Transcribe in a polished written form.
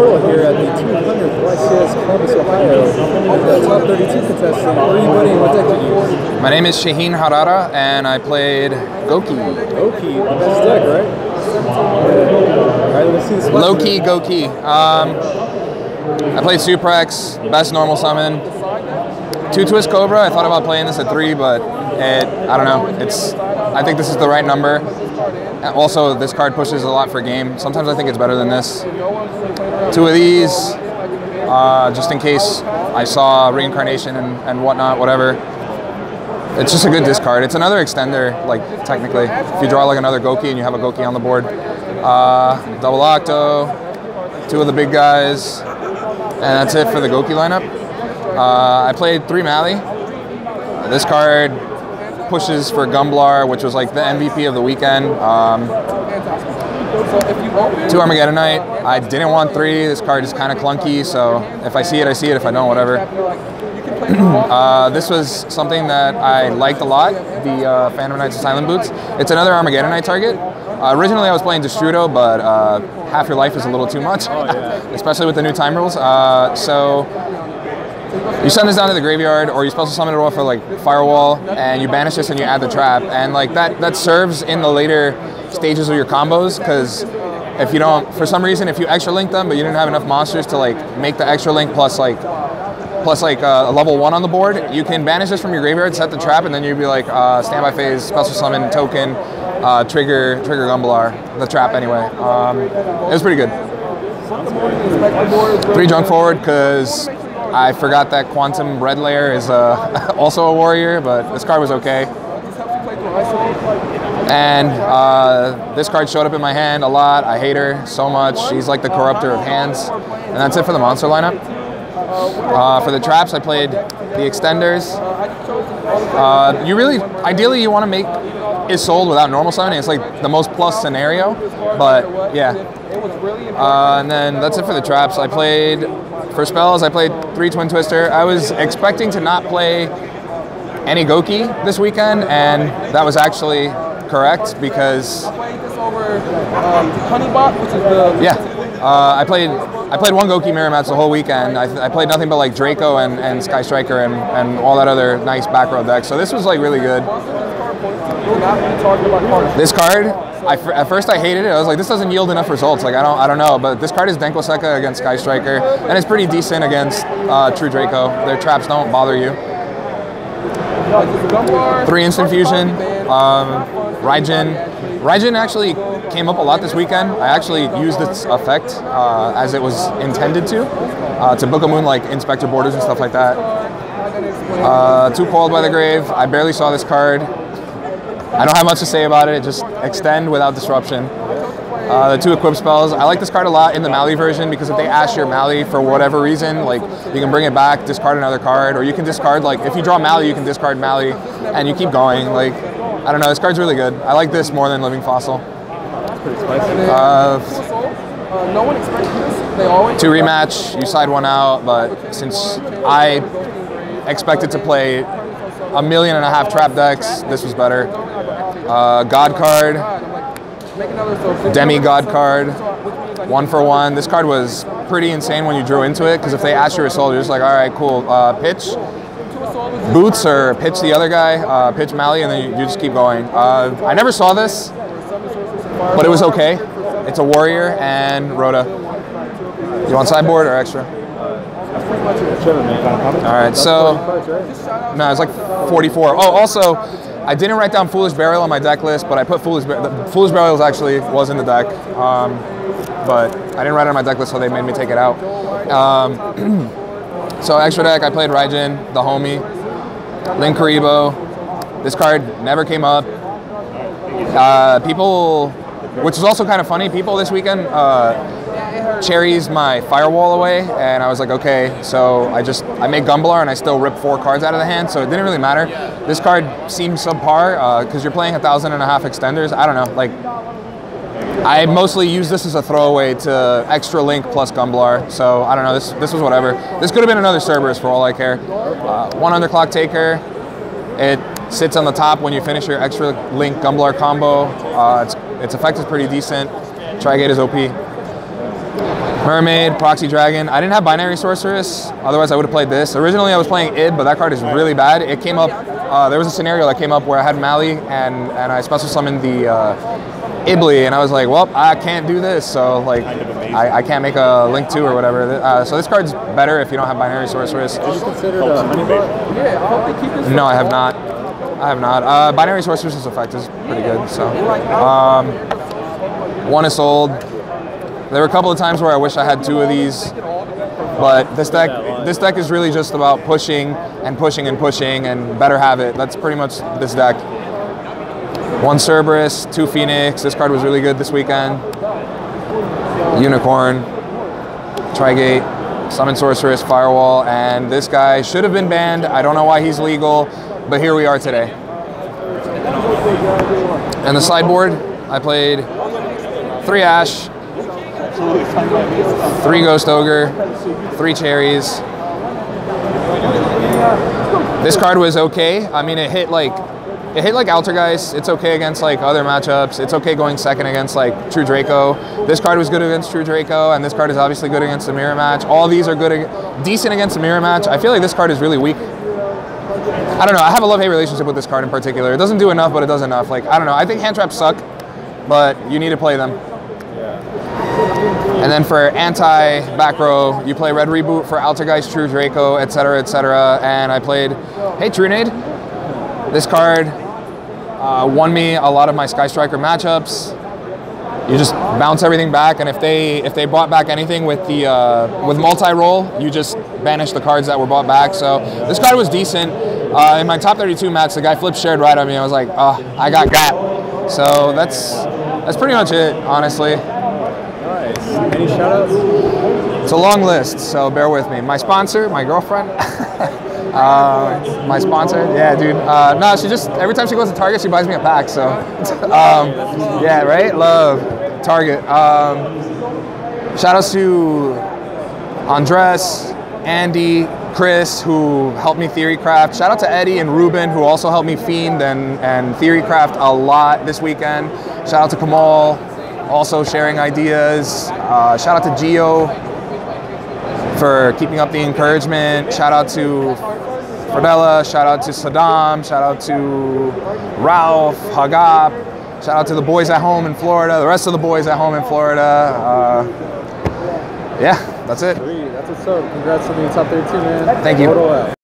Bortle here at the 200th YCS Columbus, Ohio. The top 32 contestant. Where are you buddy? What deck did you use? My name is Shaheen Harara, and I played Gouki. Gouki, the best deck, right? Alright, let's see this. Low-key Gouki. I played Suprex, best normal summon. 2 Twist Cobra. I thought about playing this at 3, but I don't know. I think this is the right number. Also, this card pushes a lot for game. Sometimes I think it's better than this. 2 of these, just in case I saw Reincarnation and whatnot, whatever. It's just a good discard. It's another extender, like, technically. If you draw like another Gouki and you have a Gouki on the board. Double Octo, 2 of the big guys, and that's it for the Gouki lineup. I played 3 Mali. This card pushes for Gumblar, which was like the MVP of the weekend. 2 Armageddonite. I didn't want 3. This card is kind of clunky, so if I see it, I see it. If I don't, whatever. This was something that I liked a lot, the Phantom Knights of Silent Boots. It's another Armageddonite target. Originally I was playing Destrudo, but half your life is a little too much, especially with the new time rules. So you send this down to the graveyard, or you're supposed to summon it off for like Firewall, and you banish this and you add the trap. And like that serves in the later stages of your combos, because if you don't, for some reason, if you extra link them, but you didn't have enough monsters to like make the extra link plus like a level 1 on the board, you can banish this from your graveyard, set the trap, and then you'd be like standby phase, special summon, token, trigger Gumblar, the trap anyway. It was pretty good. 3 junk forward, because I forgot that Quantum Red Layer is also a warrior, but this card was okay. And this card showed up in my hand a lot. I hate her so much. She's like the corruptor of hands. And that's it for the monster lineup. For the traps, I played the extenders. Ideally you want to make Isolde without normal summoning. It's like the most plus scenario, but yeah. And then that's it for the traps. For spells, I played 3 Twin Twister. I was expecting to not play any Gouki this weekend, and that was actually correct, because I played 1 Gouki Mirror Match the whole weekend. I played nothing but like Draco and Sky Striker and all that other nice back row deck. So this was like really good. This card, at first I hated it. I was like, this doesn't yield enough results. Like I don't know, but this card is Denko Seka against Sky Striker, and it's pretty decent against True Draco. Their traps don't bother you. 3 Instant Fusion, Raijin actually came up a lot this weekend. I actually used its effect as it was intended to book a moon like Inspector Borders and stuff like that. 2 Coiled by the Grave. I barely saw this card. I don't have much to say about it. Just extend without disruption. The 2 equip spells. I like this card a lot in the Mali version, because if they ash your Mali for whatever reason, like you can bring it back, discard another card, or you can discard, like if you draw Mali, you can discard Mali, and you keep going. Like, I don't know, this card's really good. I like this more than Living Fossil. Pretty spicy. No one expected this. They always 2 rematch, you side 1 out, but since I expected to play 1.5 million trap decks, this was better. God card, Demigod card, 1 for 1. This card was pretty insane when you drew into it, because if they ask your Isolde, you're just like, all right, cool, pitch Boots or pitch the other guy, pitch Mali, and then you just keep going. I never saw this, but it was okay. It's a warrior and Rhoda. You want sideboard or extra? All right, so no, it's like 44. Oh, also, I didn't write down Foolish Burial on my deck list, but I put Foolish Burial actually was in the deck, but I didn't write it on my deck list, so they made me take it out. So extra deck, I played Raijin, the homie, Link Karibo. This card never came up. People, which is also kind of funny, people this weekend cherries my Firewall away, and I was like, okay, so I make Gumblar and I still rip 4 cards out of the hand, so it didn't really matter. This card seems subpar, because you're playing 1,500 extenders. I don't know, like, I mostly use this as a throwaway to extra link plus Gumblar, so I don't know, this was whatever. This could have been another Cerberus for all I care. 1 Underclock Taker. It sits on the top when you finish your extra link Gumblar combo. Its effect is pretty decent. Trigate is OP. Mermaid, Proxy Dragon. I didn't have Binary Sorceress, otherwise I would have played this. Originally I was playing Id, but that card is really bad. It came up, there was a scenario that came up where I had Mali and I special summoned the Ibli, and I was like, well, I can't do this, so like I can't make a Link 2 or whatever. So this card's better if you don't have Binary Sorceress. Have you considered Honeybot? Yeah, I hope they keep this. No, I have not. I have not. Binary Sorceress's effect is pretty good, so. One is sold. There were a couple of times where I wish I had 2 of these, but this deck is really just about pushing and pushing and pushing and better have it. That's pretty much this deck. 1 Cerberus, 2 Phoenix. This card was really good this weekend. Unicorn, Trigate, Summon Sorceress, Firewall, and this guy should have been banned. I don't know why he's legal, but here we are today. And the sideboard, I played 3 Ash, 3 Ghost Ogre, 3 Cherries. This card was okay. I mean, it hit like Altergeist. It's okay against like other matchups. It's okay going second against like True Draco. This card was good against True Draco, and this card is obviously good against the mirror match. All these are good, decent against the mirror match. I feel like this card is really weak. I don't know. I have a love-hate relationship with this card in particular. It doesn't do enough, but it does enough. Like, I don't know. I think hand traps suck, but you need to play them. And then for anti-back row, you play Red Reboot for Altergeist, True Draco, etc., etc. And I played, hey, Trunade. This card won me a lot of my Sky Striker matchups. You just bounce everything back, and if they brought back anything with the with multi-roll, you just banish the cards that were brought back. So this card was decent. In my top 32 match, the guy flipped shared right on me. I was like, oh, I got gap. So that's pretty much it, honestly. Nice. Any shout-outs? It's a long list, so bear with me. My sponsor, my girlfriend. My sponsor, yeah, dude. No, she just, every time she goes to Target, she buys me a pack, so. Yeah, right? Love Target. Shout-outs to Andres, Andy, Chris, who helped me theorycraft. Shout out to Eddie and Ruben, who also helped me fiend and theorycraft a lot this weekend. Shout out to Kamal, also sharing ideas. Shout out to YuGiOh for keeping up the encouragement. Shout out to Fradella, shout out to Saddam, shout out to Ralph, Hagap, shout out to the boys at home in Florida, the rest of the boys at home in Florida. Yeah, that's it. That's what's up. Congrats on the top 32, man. Thank you.